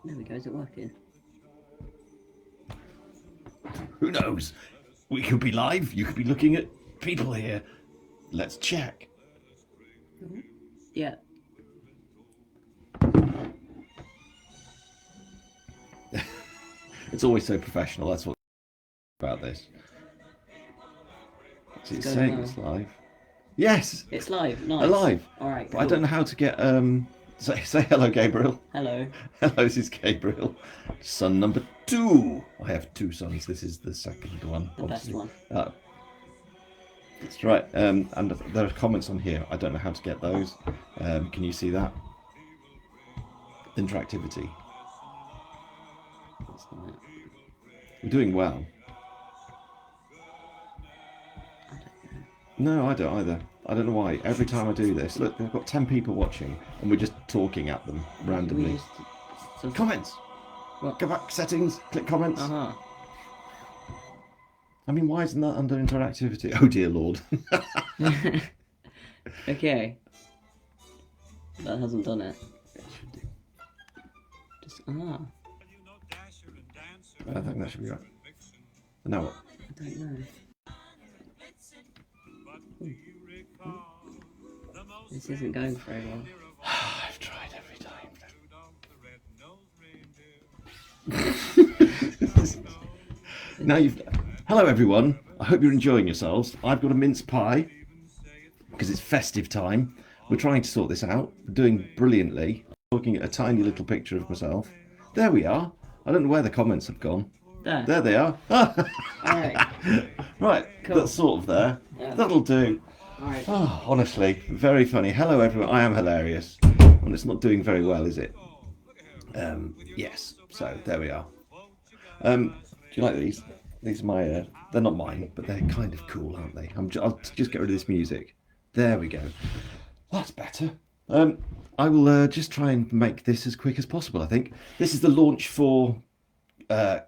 There we go, is it working? Who knows? We could be live, you could be looking at people here. Let's check. Yeah. It's always so professional, that's what about this. Is it saying it's live? Yes! It's live, nice. Alive! Alright, cool. But I don't know how to get say hello, Gabriel. Hello. Hello, this is Gabriel. Son number 2. I have 2 sons. This is the second one. The best one. That's right. And there are comments on here. I don't know how to get those. Can you see that? Interactivity. We're doing well. No, I don't either. I don't know why. Every time I do this, look, I've got 10 people watching, and we're just talking at them randomly. Comments! What? Go back, settings, click comments. Uh-huh. I mean, why isn't that under interactivity? Oh dear Lord. Okay. That hasn't done it. It should do. Just, I think that should be right. Now what? I don't know. This isn't going very well. I've tried every time. Now you've... Hello everyone, I hope you're enjoying yourselves. I've got a mince pie, because it's festive time. We're trying to sort this out. We're doing brilliantly. I'm looking at a tiny little picture of myself. There we are. I don't know where the comments have gone. There they are. Alright. Right, Cool. that's sort of there. Yeah. That'll do. Alright. Oh, honestly, very funny. Hello everyone, I am hilarious. And it's not doing very well, is it? Yes, so there we are. Do you like these? These are my, they're not mine, but they're kind of cool, aren't they? I'll just get rid of this music. There we go. That's better. I will just try and make this as quick as possible, I think. This is the launch for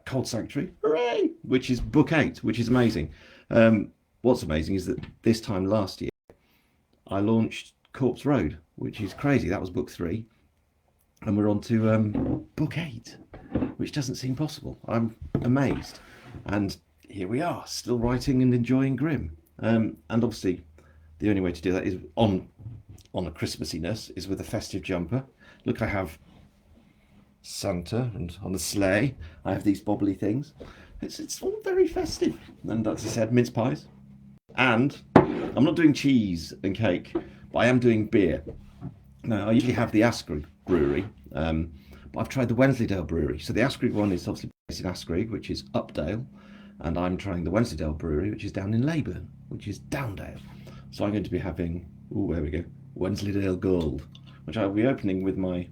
Cold Sanctuary, hooray! Which is book 8, which is amazing. What's amazing is that this time last year, I launched Corpse Road, which is crazy. That was book 3. And we're on to book 8, which doesn't seem possible. I'm amazed. And here we are, still writing and enjoying Grimm. And obviously, the only way to do that is on a Christmassiness is with a festive jumper. Look, I have Santa, and on the sleigh, I have these bobbly things. It's all very festive. And as I said, mince pies. And I'm not doing cheese and cake, but I am doing beer. Now, I usually have the Askrigg brewery, but I've tried the Wensleydale brewery. So the Askrigg one is obviously based in Askrigg, which is Updale, and I'm trying the Wensleydale brewery, which is down in Leyburn, which is Downdale. So I'm going to be having, oh, there we go, Wensleydale Gold, which I'll be opening with my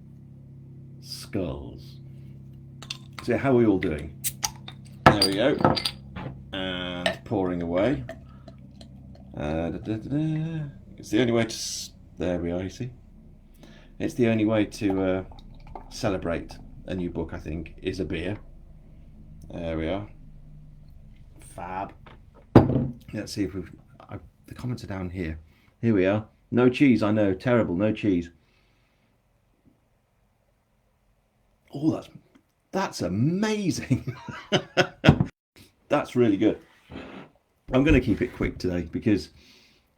skulls. So how are we all doing? There we go. And pouring away. It's the only way to... There we are, you see. It's the only way to celebrate a new book, I think, is a beer. There we are. Fab. Let's see if we've... the comments are down here. Here we are. No cheese, I know. Terrible, no cheese. Oh, that's amazing. That's really good. I'm going to keep it quick today because,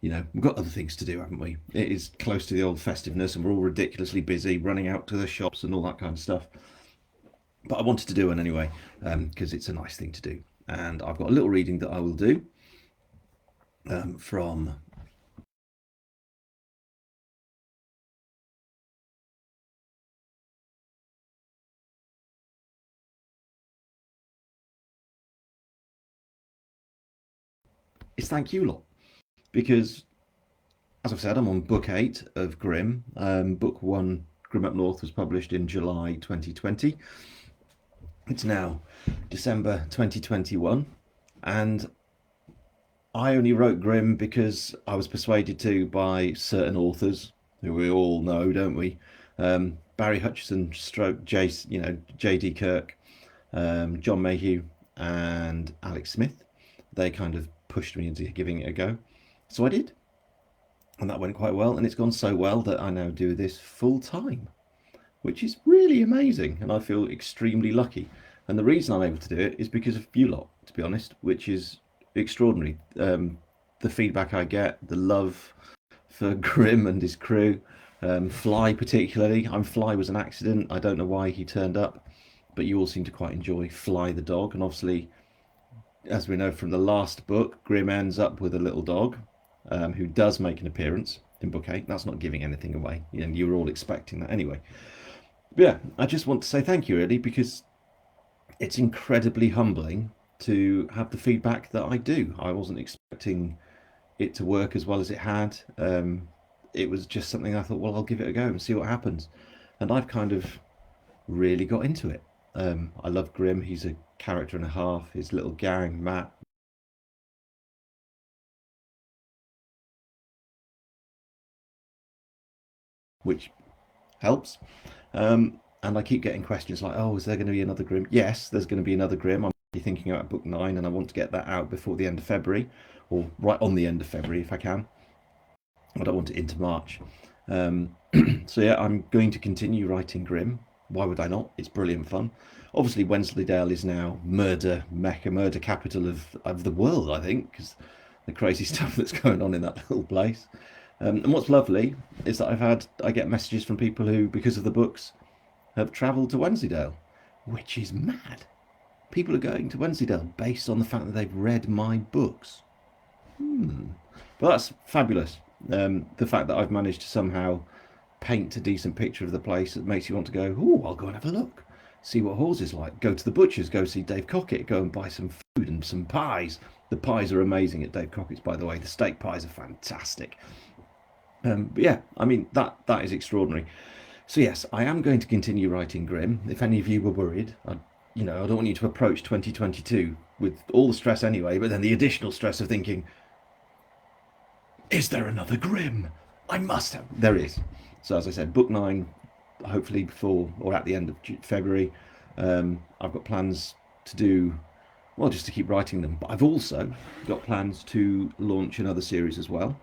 you know, we've got other things to do, haven't we? It is close to the old festiveness and we're all ridiculously busy running out to the shops and all that kind of stuff. But I wanted to do one anyway because it's a nice thing to do. And I've got a little reading that I will do from... It's Thank You Lot, because as I've said, I'm on book 8 of Grimm. Book 1, Grimm Up North, was published in July 2020. It's now December 2021, and I only wrote Grimm because I was persuaded to by certain authors who we all know, don't we? Barry Hutchison, stroke J.D. Kirk, John Mayhew, and Alex Smith. They kind of pushed me into giving it a go. So I did. And that went quite well. And it's gone so well that I now do this full time. which is really amazing, and I feel extremely lucky. And the reason I'm able to do it is because of you lot, to be honest, which is extraordinary. The feedback I get, the love for Grimm and his crew, Fly particularly. Fly was an accident. I don't know why he turned up, but you all seem to quite enjoy Fly the dog. And obviously, as we know from the last book, Grimm ends up with a little dog who does make an appearance in book 8. That's not giving anything away, and you were all expecting that anyway. But yeah, I just want to say thank you, really, because it's incredibly humbling to have the feedback that I do. I wasn't expecting it to work as well as it had. It was just something I thought, well, I'll give it a go and see what happens. And I've kind of really got into it. I love Grimm. He's a character and a half. His little gang, Matt, which helps. And I keep getting questions like, oh, is there going to be another Grimm? Yes, there's going to be another Grimm. I'm thinking about book 9, and I want to get that out before the end of February, or right on the end of February if I can. I don't want it into March. So yeah, I'm going to continue writing Grimm. Why would I not? It's brilliant fun. Obviously, Wensleydale is now murder mecca, murder capital of the world, I think, because the crazy stuff that's going on in that little place. And what's lovely is that I get messages from people who, because of the books, have travelled to Wensleydale, which is mad. People are going to Wensleydale based on the fact that they've read my books. But that's fabulous. The fact that I've managed to somehow paint a decent picture of the place that makes you want to go, oh, I'll go and have a look, see what Hawes is like, go to the butcher's, go see Dave Cockett, go and buy some food and some pies. The pies are amazing at Dave Cockett's, by the way. The steak pies are fantastic. But yeah, I mean, that is extraordinary. So yes, I am going to continue writing Grimm. If any of you were worried, I don't want you to approach 2022 with all the stress anyway, but then the additional stress of thinking, is there another Grimm? I must have. There is. So as I said, book 9, hopefully before or at the end of February. I've got plans to do, well, just to keep writing them. But I've also got plans to launch another series as well.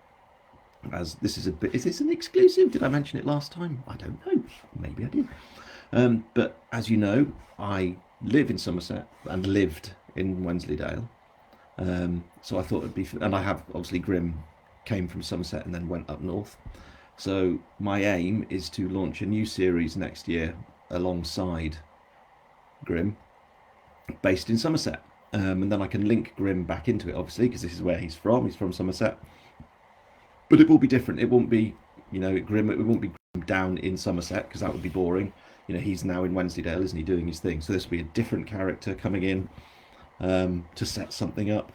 As this is is this an exclusive? Did I mention it last time? I don't know. Maybe I did. But as you know, I live in Somerset and lived in Wensleydale. So I thought it'd be, and I have obviously Grimm came from Somerset and then went up north. So my aim is to launch a new series next year alongside Grimm, based in Somerset. And then I can link Grimm back into it, obviously, because this is where he's from. He's from Somerset. But it will be different. It won't be, Grimm. It won't be Grimm down in Somerset, because that would be boring. He's now in Wensleydale, isn't he, doing his thing? So this will be a different character coming in to set something up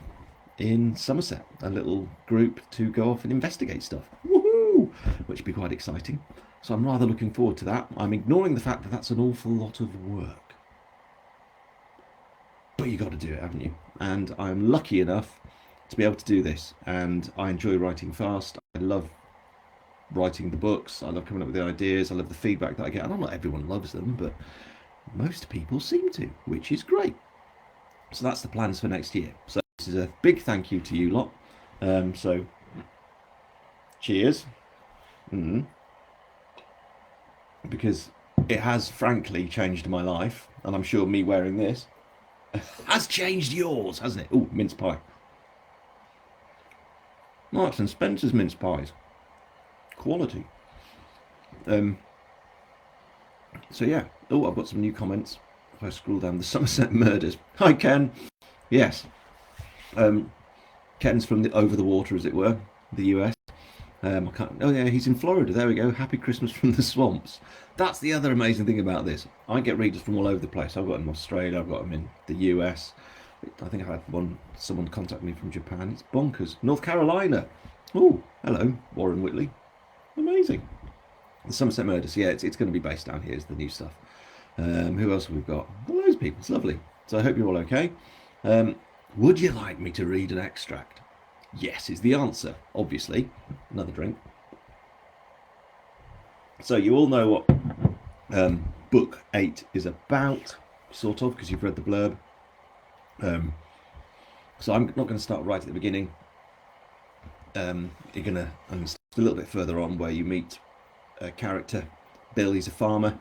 in Somerset. A little group to go off and investigate stuff. Woohoo! Which would be quite exciting. So I'm rather looking forward to that. I'm ignoring the fact that that's an awful lot of work. But you got to do it, haven't you? And I'm lucky enough to be able to do this, and I enjoy writing fast. I love writing the books. I love coming up with the ideas. I love the feedback that I get. I know not everyone loves them, but most people seem to, which is great. So that's the plans for next year. So this is a big thank you to you lot. So cheers. Because it has frankly changed my life, and I'm sure me wearing this has changed yours, hasn't it? Oh, mince pie. Marks and Spencer's mince pies. Quality. So yeah. Oh, I've got some new comments. If I scroll down, the Somerset murders. Hi, Ken. Yes. Ken's from over the water, as it were, the US. I can't. Oh yeah, he's in Florida. There we go. Happy Christmas from the swamps. That's the other amazing thing about this. I get readers from all over the place. I've got them in Australia. I've got them in the US. I think I had someone contact me from Japan. It's bonkers. North Carolina. Oh, hello, Warren Whitley. Amazing. The Somerset Murders. Yeah, it's going to be based down here. Is the new stuff. Who else have we got? Well, loads of people. It's lovely. So I hope you're all okay. Would you like me to read an extract? Yes, is the answer. Obviously. Another drink. So you all know what book 8 is about, sort of, because you've read the blurb. So I'm not going to start right at the beginning. You're going to, a little bit further on, where you meet a character. Bill, he's a farmer.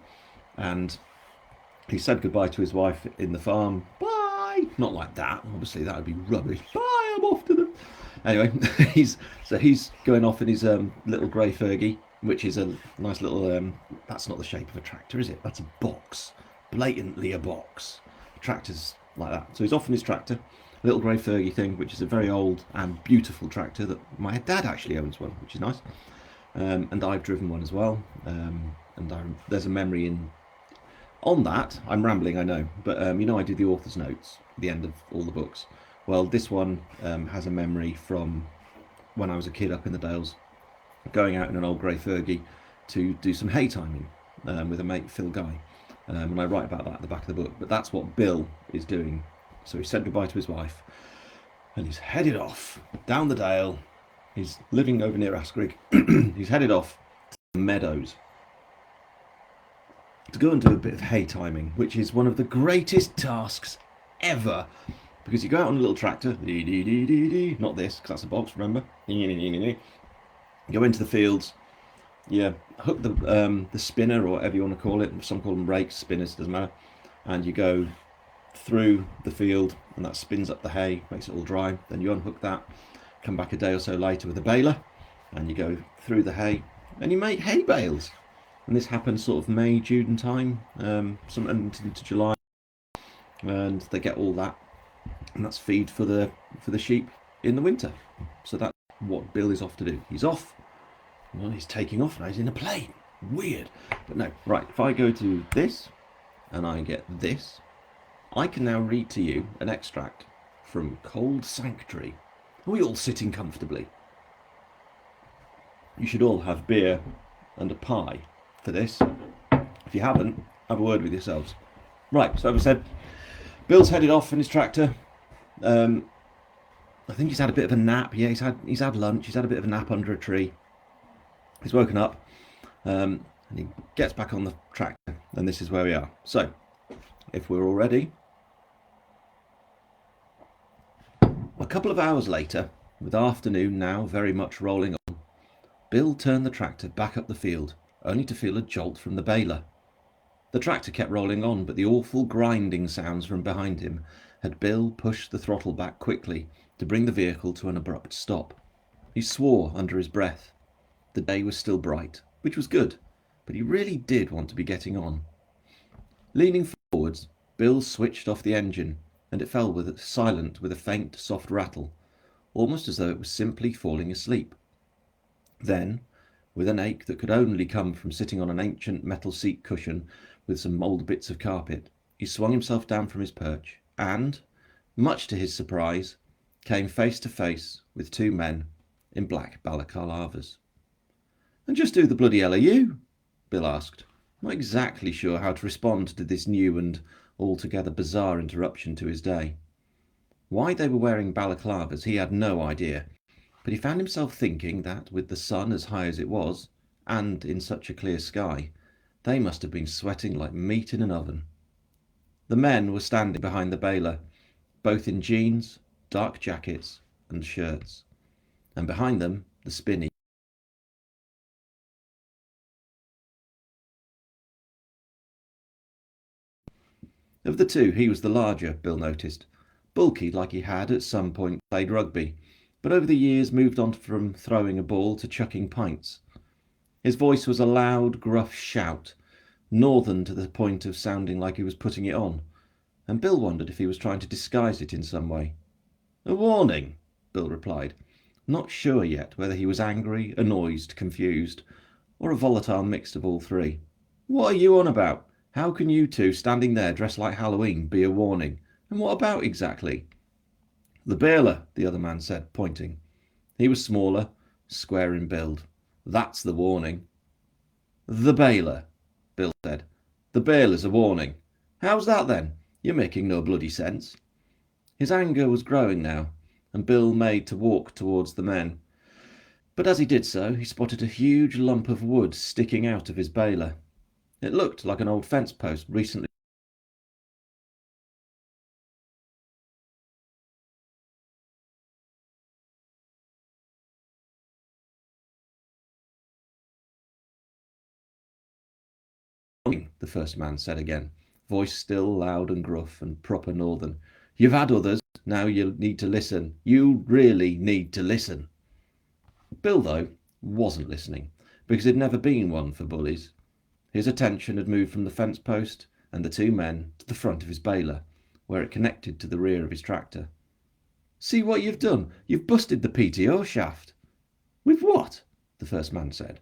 and he said goodbye to his wife in the farm. Bye. Not like that. Obviously, that would be rubbish. Bye. I'm off to them. Anyway, he's going off in his little grey Fergie, which is a nice little. That's not the shape of a tractor, is it? That's a box. Blatantly a box. Tractors like that. So he's off in his tractor, little grey Fergie thing, which is a very old and beautiful tractor that my dad actually owns one, which is nice. And I've driven one as well. There's a memory in on that. I'm rambling, I know, but I do the author's notes at the end of all the books. Well, this one has a memory from when I was a kid up in the Dales, going out in an old grey Fergie to do some hay timing with a mate, Phil Guy. And I write about that at the back of the book. But that's what Bill is doing. So he said goodbye to his wife and he's headed off down the Dale. He's living over near Askrigg. He's headed off to the meadows to go and do a bit of hay timing, which is one of the greatest tasks ever. Because you go out on a little tractor, not this, because that's a box, remember? You go into the fields, you hook the spinner, or whatever you want to call it. Some call them rakes, spinners, doesn't matter. And you go through the field, and that spins up the hay, makes it all dry. Then you unhook that, come back a day or so later with a baler, and you go through the hay, and you make hay bales. And this happens sort of May, June time, some into July, and they get all that, and that's feed for the sheep in the winter. So that's what Bill is off to do. He's off. Well, he's taking off now. He's in a plane. Weird, but no. Right. If I go to this, and I get this, I can now read to you an extract from Cold Sanctuary. Are we all sitting comfortably? You should all have beer and a pie for this. If you haven't, have a word with yourselves. Right, so as I said, Bill's headed off in his tractor. I think he's had a bit of a nap. Yeah, he's had lunch. He's had a bit of a nap under a tree. He's woken up, and he gets back on the tractor, and this is where we are. So, if we're all ready, a couple of hours later, with afternoon now very much rolling on, Bill turned the tractor back up the field, only to feel a jolt from the baler. The tractor kept rolling on, but the awful grinding sounds from behind him had Bill pushed the throttle back quickly to bring the vehicle to an abrupt stop. He swore under his breath. The day was still bright, which was good, but he really did want to be getting on. Leaning forwards, Bill switched off the engine, and it fell silent with a faint, soft rattle, almost as though it was simply falling asleep. Then, with an ache that could only come from sitting on an ancient metal seat cushion with some old bits of carpet, he swung himself down from his perch and, much to his surprise, came face to face with two men in black balaclavas. "And just who the bloody hell are you?" Bill asked, not exactly sure how to respond to this new and altogether bizarre interruption to his day. Why they were wearing balaclavas he had no idea, but he found himself thinking that, with the sun as high as it was, and in such a clear sky, they must have been sweating like meat in an oven. The men were standing behind the baler, both in jeans, dark jackets, and shirts, and behind them the spinney. Of the two, he was the larger, Bill noticed, bulky like he had at some point played rugby, but over the years moved on from throwing a ball to chucking pints. His voice was a loud, gruff shout, northern to the point of sounding like he was putting it on, and Bill wondered if he was trying to disguise it in some way. "A warning," Bill replied, not sure yet whether he was angry, annoyed, confused, or a volatile mix of all three. "What are you on about? How can you two, standing there dressed like Halloween, be a warning? And what about exactly?" "The baler," the other man said, pointing. He was smaller, square in build. "That's the warning." "The baler," Bill said. "The baler's a warning. How's that then? You're making no bloody sense." His anger was growing now, and Bill made to walk towards the men. But as he did so, he spotted a huge lump of wood sticking out of his baler. It looked like an old fence post recently the first man said again, voice still loud and gruff and proper northern. You've had others, now you need to listen. You really need to listen. Bill, though, wasn't listening, because he'd never been one for bullies. His attention had moved from the fence post and the two men to the front of his baler, where it connected to the rear of his tractor. See what you've done? You've busted the PTO shaft. With what? The first man said.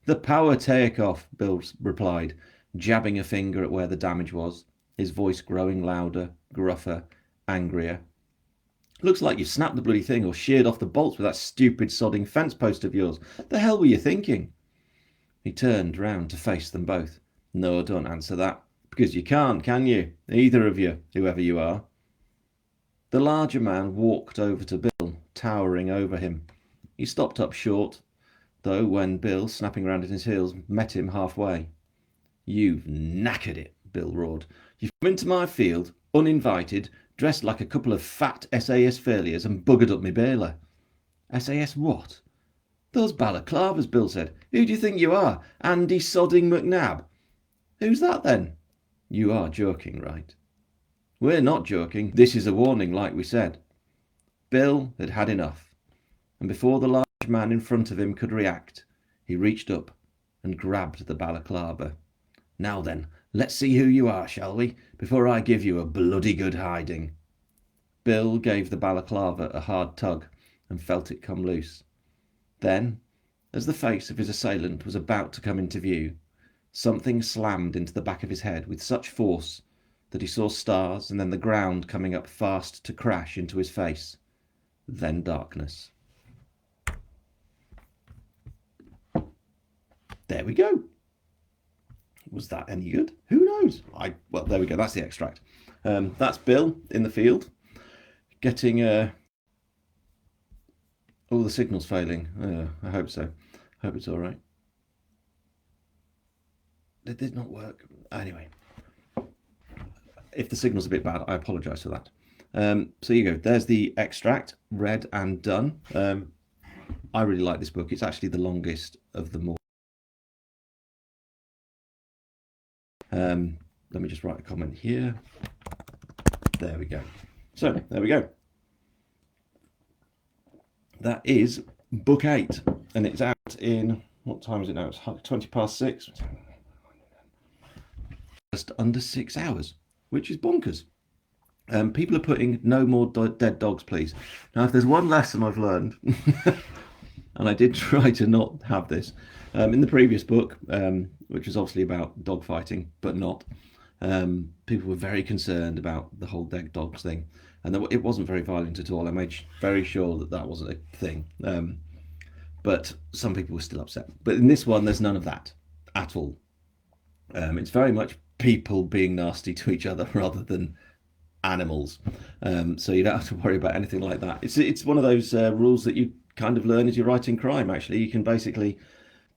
The power takeoff, Bill replied, jabbing a finger at where the damage was, his voice growing louder, gruffer, angrier. Looks like you snapped the bloody thing or sheared off the bolts with that stupid sodding fence post of yours. The hell were you thinking? He turned round to face them both. No, don't answer that, because you can't, can you? Either of you, whoever you are. The larger man walked over to Bill, towering over him. He stopped up short, though, when Bill, snapping round at his heels, met him halfway. You've knackered it, Bill roared. You've come into my field, uninvited, dressed like a couple of fat SAS failures and buggered up me baler. SAS what? Those balaclavas, Bill said. Who do you think you are? Andy Sodding McNabb? Who's that then? You are joking, right? We're not joking. This is a warning, like we said. Bill had had enough, and before the large man in front of him could react, he reached up and grabbed the balaclava. Now then, let's see who you are, shall we, before I give you a bloody good hiding. Bill gave the balaclava a hard tug and felt it come loose. Then, as the face of his assailant was about to come into view, something slammed into the back of his head with such force that he saw stars and then the ground coming up fast to crash into his face. Then darkness. There we go. Was that any good? Who knows? Well, there we go. That's the extract. That's Bill in the field, getting all the signals failing. I hope so. Hope it's all right. It did not work. Anyway, if the signal's a bit bad, I apologise for that. So you go. There's the extract, read and done. I really like this book. It's actually the longest of them all. Let me just write a comment here. There we go. So there we go. That is book 8, and it's out in, what time is it now? It's 6:20. Just under 6 hours, which is bonkers. People are putting no more dead dogs, please. Now, if there's one lesson I've learned, and I did try to not have this, in the previous book, which was obviously about dog fighting, but not, people were very concerned about the whole dead dogs thing, and it wasn't very violent at all. I made very sure that that wasn't a thing, but some people were still upset. But in this one, there's none of that at all. It's very much people being nasty to each other rather than animals, so you don't have to worry about anything like that. It's one of those rules that you kind of learn as you're writing crime. Actually, you can basically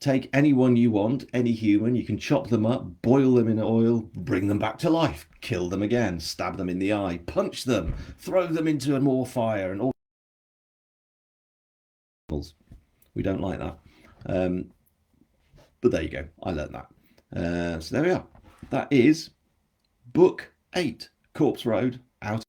take anyone you want, any human, you can chop them up, boil them in oil, bring them back to life, kill them again, stab them in the eye, punch them, throw them into more fire, and all. We don't like that, but there you go. I learned that. So there we are. That is book 8, Corpse Road, out.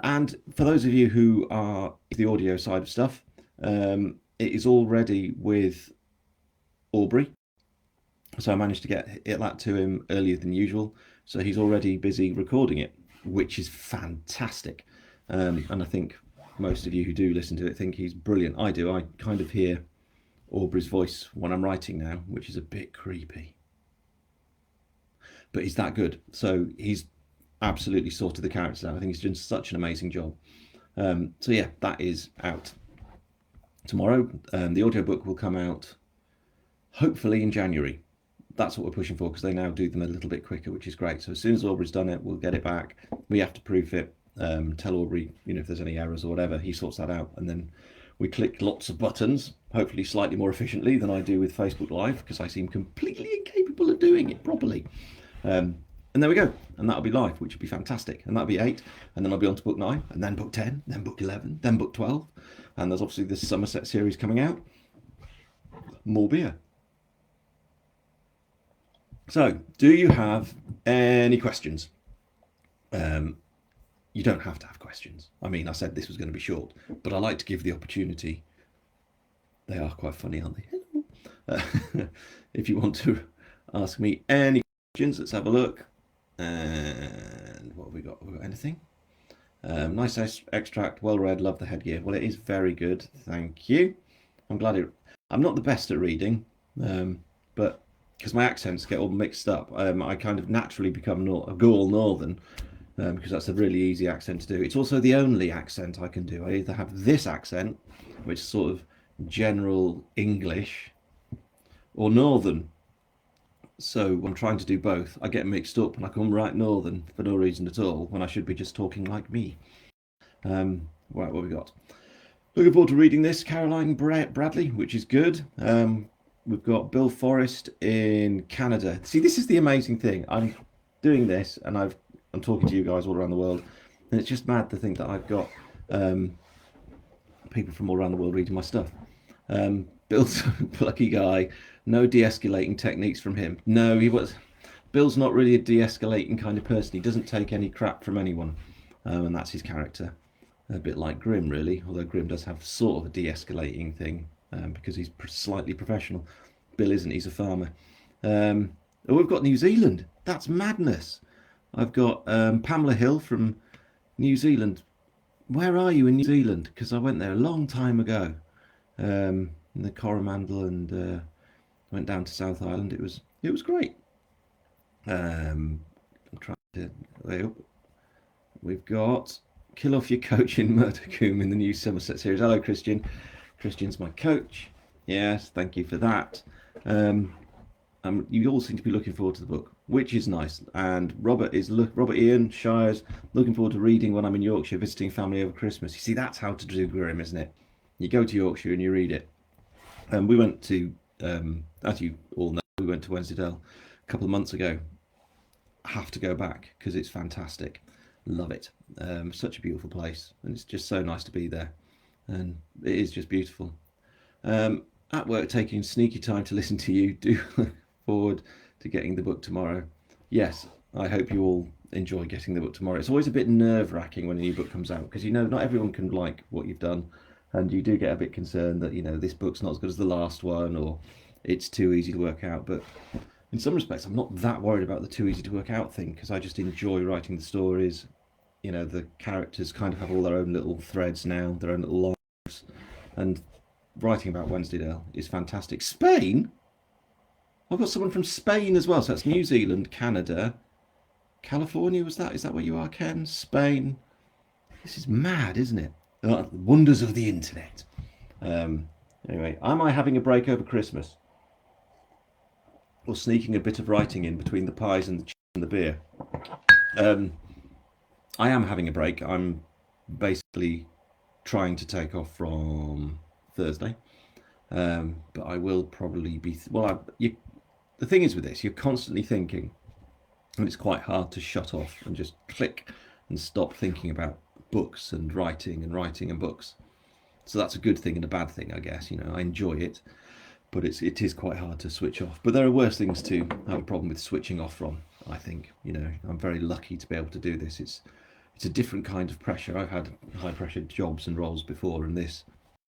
And for those of you who are the audio side of stuff, it is already with Aubrey. So I managed to get that to him earlier than usual. So he's already busy recording it, which is fantastic. And I think most of you who do listen to it think he's brilliant. I do. I kind of hear Aubrey's voice when I'm writing now, which is a bit creepy. But he's that good. So he's absolutely sorted the characters out. I think he's done such an amazing job. So yeah, that is out tomorrow. The audiobook will come out hopefully in January. That's what we're pushing for, because they now do them a little bit quicker, which is great. So as soon as Aubrey's done it, we'll get it back. We have to proof it, tell Aubrey, if there's any errors or whatever, he sorts that out, and then we click lots of buttons, hopefully slightly more efficiently than I do with Facebook Live, because I seem completely incapable of doing it properly. And there we go, and that'll be live, which would be fantastic. And that'll be 8, and then I'll be on to book 9, and then book 10, then book 11, then book 12, and there's obviously this Somerset series coming out. More beer. So, do you have any questions? You don't have to have questions. I mean, I said this was going to be short, but I like to give the opportunity. They are quite funny, aren't they? If you want to ask me any questions, let's have a look. And what have we got? Have we got anything? Nice extract, well read, love the headgear. Well, it is very good, thank you. I'm glad it. I'm not the best at reading, but because my accents get all mixed up, I kind of naturally become a Gaul Northern, because that's a really easy accent to do. It's also the only accent I can do. I either have this accent, which is sort of general English, or Northern. So I'm trying to do both. I get mixed up and I come right Northern for no reason at all when I should be just talking like me. Right, what have we got? Looking forward to reading this, Caroline Bradley, which is good. We've got Bill Forrest in Canada. See, this is the amazing thing. I'm doing this and I'm talking to you guys all around the world, and it's just mad to think that I've got people from all around the world reading my stuff. Bill's a plucky guy. No de-escalating techniques from him. No, Bill's not really a de-escalating kind of person. He doesn't take any crap from anyone, and that's his character. A bit like Grimm, really. Although Grimm does have sort of a de-escalating thing, because he's slightly professional. Bill isn't. He's a farmer. Oh, we've got New Zealand. That's madness. I've got Pamela Hill from New Zealand. Where are you in New Zealand? Because I went there a long time ago, in the Coromandel, and went down to South Island. It was great. I'm trying to. We've got Kill Off Your Coach in Murdercombe in the new Somerset series. Hello, Christian. Christian's my coach. Yes, thank you for that. You all seem to be looking forward to the book, which is nice. And Robert Ian Shires looking forward to reading when I'm in Yorkshire visiting family over Christmas. You see, that's how to do Grimm, isn't it? You go to Yorkshire and you read it. And we went to, as you all know, we went to Wensleydale a couple of months ago. Have to go back because it's fantastic. Love it. Such a beautiful place, and it's just so nice to be there. And it is just beautiful. At work, taking sneaky time to listen to you. Do look forward to getting the book tomorrow. Yes, I hope you all enjoy getting the book tomorrow. It's always a bit nerve-wracking when a new book comes out because not everyone can like what you've done, and you do get a bit concerned that this book's not as good as the last one, or it's too easy to work out. But in some respects, I'm not that worried about the too easy to work out thing because I just enjoy writing the stories. The characters kind of have all their own little threads now, their own little lives, and writing about Wensleydale is fantastic. Spain? I've got someone from Spain as well, so that's New Zealand, Canada, California. Is that where you are, Ken? Spain. This is mad, isn't it? Wonders of the internet. Anyway, am I having a break over Christmas? Or sneaking a bit of writing in between the pies and the cheese and the beer? I am having a break. I'm basically trying to take off from Thursday, but I will probably be. The thing is with this, you're constantly thinking, and it's quite hard to shut off and just click and stop thinking about books and writing and books. So that's a good thing and a bad thing, I guess. I enjoy it, but it is quite hard to switch off. But there are worse things to have a problem with switching off from. I think I'm very lucky to be able to do this. It's a different kind of pressure. I've had high pressure jobs and roles before, and this,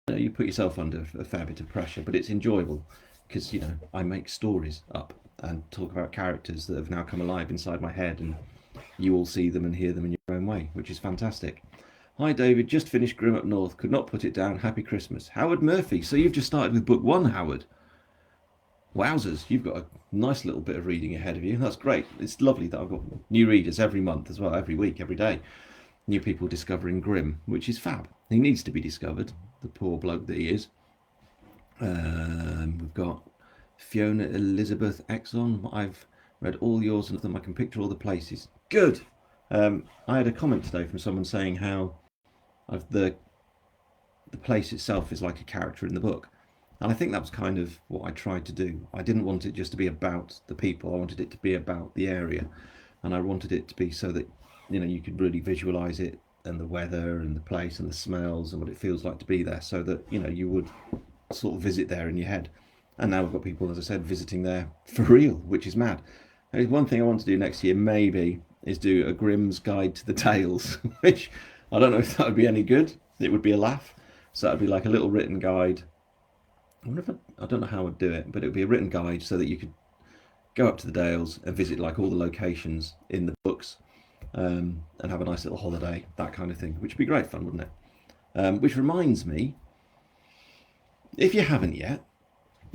you put yourself under a fair bit of pressure, but it's enjoyable because I make stories up and talk about characters that have now come alive inside my head, and you all see them and hear them in your own way, which is fantastic. Hi David, just finished Grimm Up North, could not put it down. Happy Christmas. Howard Murphy. So you've just started with book 1, Howard. Wowzers, you've got a nice little bit of reading ahead of you. That's great. It's lovely that I've got new readers every month as well, every week, every day. New people discovering Grimm, which is fab. He needs to be discovered, the poor bloke that he is. We've got Fiona Elizabeth Exxon. I've read all yours and them. I can picture all the places. Good. I had a comment today from someone saying how the place itself is like a character in the book. And I think that was kind of what I tried to do. I didn't want it just to be about the people. I wanted it to be about the area. And I wanted it to be so that, you could really visualize it, and the weather and the place and the smells and what it feels like to be there, so that, you would sort of visit there in your head. And now we've got people, as I said, visiting there for real, which is mad. There's one thing I want to do next year, maybe, is do a Grimm's Guide to the Tales, which I don't know if that would be any good. It would be a laugh. So that'd be like a little written guide. I don't know how I'd do it, but it would be a written guide so that you could go up to the Dales and visit like all the locations in the books, and have a nice little holiday, that kind of thing, which would be great fun, wouldn't it? Which reminds me, if you haven't yet,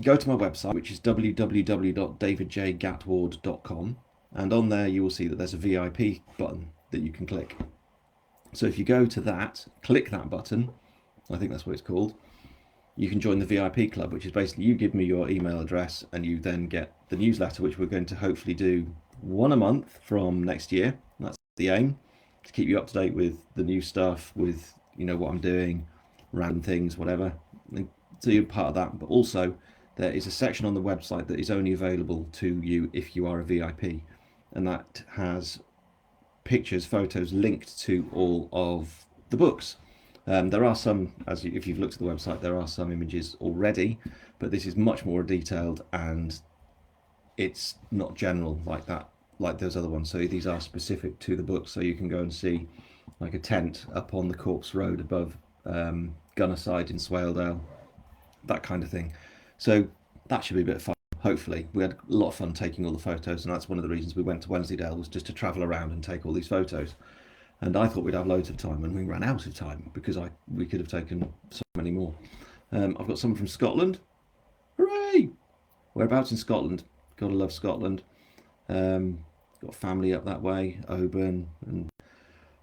go to my website, which is www.davidjgatward.com, and on there you will see that there's a VIP button that you can click. So if you go to that, click that button, I think that's what it's called, you can join the VIP club, which is basically you give me your email address and you then get the newsletter, which we're going to hopefully do one a month from next year. That's the aim, to keep you up to date with the new stuff, with what I'm doing, random things, whatever. And so you're part of that. But also there is a section on the website that is only available to you if you are a VIP, and that has pictures, photos linked to all of the books. There are some, if you've looked at the website, there are some images already, but this is much more detailed and it's not general like that, like those other ones. So these are specific to the book, so you can go and see like a tent up on the Corpse Road above Gunnerside in Swaledale, that kind of thing. So that should be a bit of fun. Hopefully, we had a lot of fun taking all the photos, and that's one of the reasons we went to Wensleydale, was just to travel around and take all these photos. And I thought we'd have loads of time, and we ran out of time because we could have taken so many more. I've got someone from Scotland. Hooray! Whereabouts in Scotland? Gotta love Scotland. Got family up that way, Oban and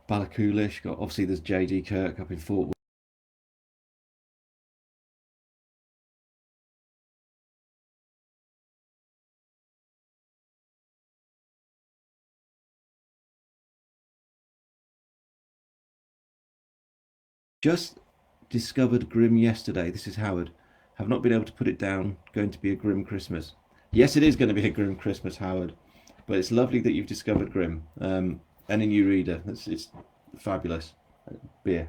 Ballachulish. Obviously there's JD Kirk up in Fort Worth. Just discovered Grimm yesterday. This is Howard. Have not been able to put it down. Going to be a Grimm Christmas. Yes, it is going to be a Grimm Christmas, Howard. But it's lovely that you've discovered Grimm. Any new reader. It's fabulous. Beer.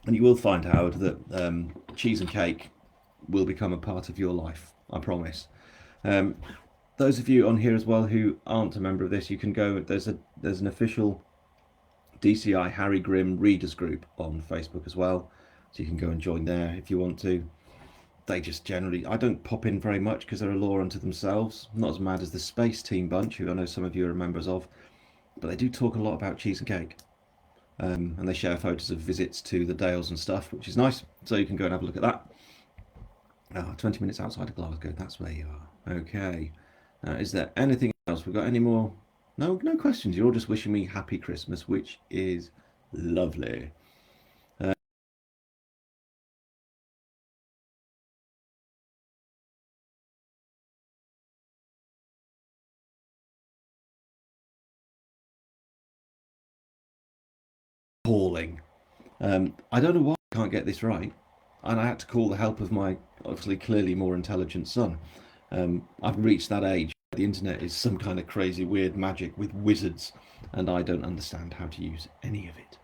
And you will find, Howard, that cheese and cake will become a part of your life. I promise. Those of you on here as well who aren't a member of this, you can go. There's an official DCI Harry Grimm readers group on Facebook as well, so you can go and join there if you want to. They just generally, I don't pop in very much because they're a law unto themselves, not as mad as the Space Team bunch, who I know some of you are members of, but they do talk a lot about cheese and cake, and they share photos of visits to the Dales and stuff, which is nice, so you can go and have a look at that. 20 minutes outside of Glasgow, that's where you are. Okay, is there anything else? We've got any more? No questions. You're all just wishing me happy Christmas, which is lovely. Appalling. I don't know why I can't get this right, and I had to call the help of my obviously clearly more intelligent son. I've reached that age. The internet is some kind of crazy weird magic with wizards, and I don't understand how to use any of it.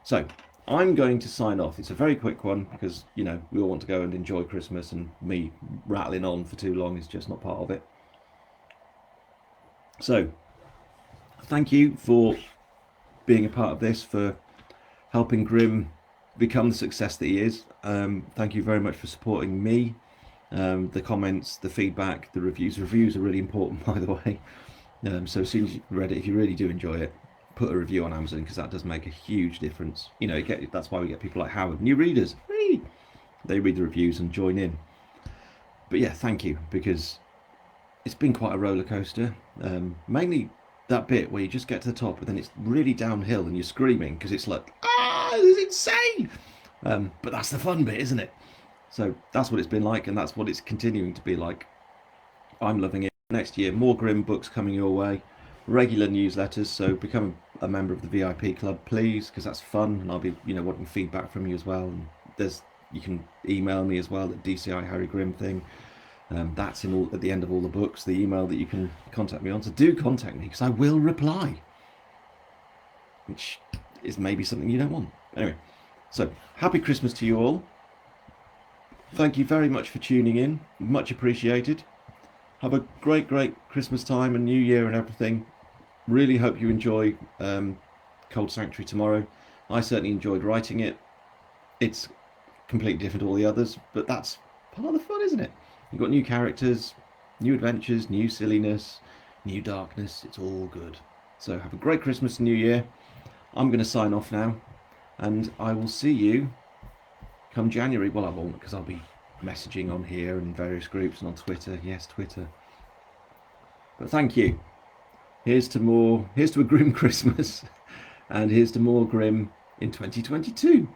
So I'm going to sign off. It's a very quick one because we all want to go and enjoy Christmas, and me rattling on for too long is just not part of it. So thank you for being a part of this, for helping Grimm become the success that he is. Thank you very much for supporting me. The comments, the feedback, the reviews. Reviews are really important, by the way. So as soon as you've read it, if you really do enjoy it, put a review on Amazon, because that does make a huge difference. That's why we get people like Howard, new readers. They read the reviews and join in. But yeah, thank you, because it's been quite a roller coaster. Mainly that bit where you just get to the top, but then it's really downhill and you're screaming because it's like, this is insane. But that's the fun bit, isn't it? So that's what it's been like, and that's what it's continuing to be like. I'm loving it. Next year, more Grimm books coming your way, regular newsletters. So become a member of the VIP club, please, because that's fun, and I'll be, wanting feedback from you as well. And you can email me as well, at DCI Harry Grimm thing. That's at the end of all the books, the email that you can contact me on. So do contact me, because I will reply, which is maybe something you don't want. Anyway, so happy Christmas to you all. thank you very much for tuning in. Much appreciated. Have a great Christmas time and New Year and everything. Really hope you enjoy Cold Sanctuary tomorrow. I certainly enjoyed writing it. It's completely different to all the others, but that's part of the fun, isn't it? You've got new characters, new adventures, new silliness, new darkness. It's all good. So have a great Christmas and New Year. I'm going to sign off now, and I will see you come January. Well, I won't, because I'll be messaging on here and various groups and on Twitter. Yes, Twitter. But thank you. Here's to a grim Christmas, and here's to more grim in 2022.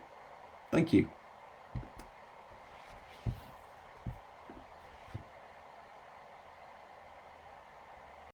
Thank you.